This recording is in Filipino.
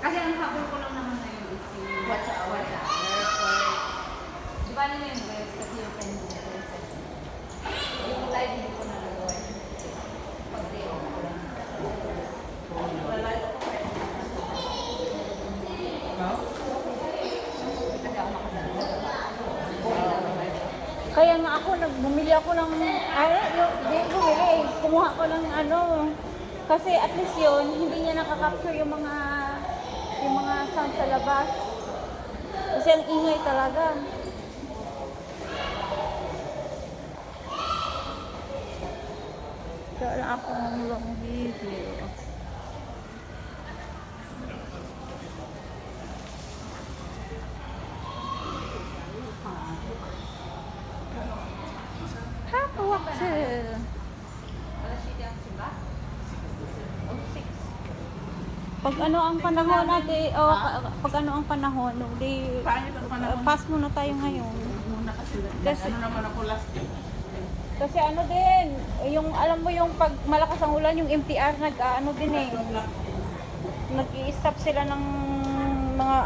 Kasi ang habol ko lang naman ngayon is yung watch hour. Di ba nila yung guys? Kasi yung friend mo guys. Yung live hindi ko nalagawin. Pag day off ko lang. Wala live ako friend. Kasi ako makasalaga. Kaya nga ako, bumili ako ng, hindi bumili, kumuha ko ng kasi at least yun, hindi niya nakaka-capture yung mga sound sa labas. Kasi ang ingay talaga. Kaya ako ng long video. Wakse. Pag ano ang panahon natin, pag ano ang panahon, di pass muna tayo ngayon. Kasi naman ako last day. Kasi ano din, yung alam mo yung pag malakas ang ulan, yung MTR nag-ano din eh. Nag-i-stop sila ng mga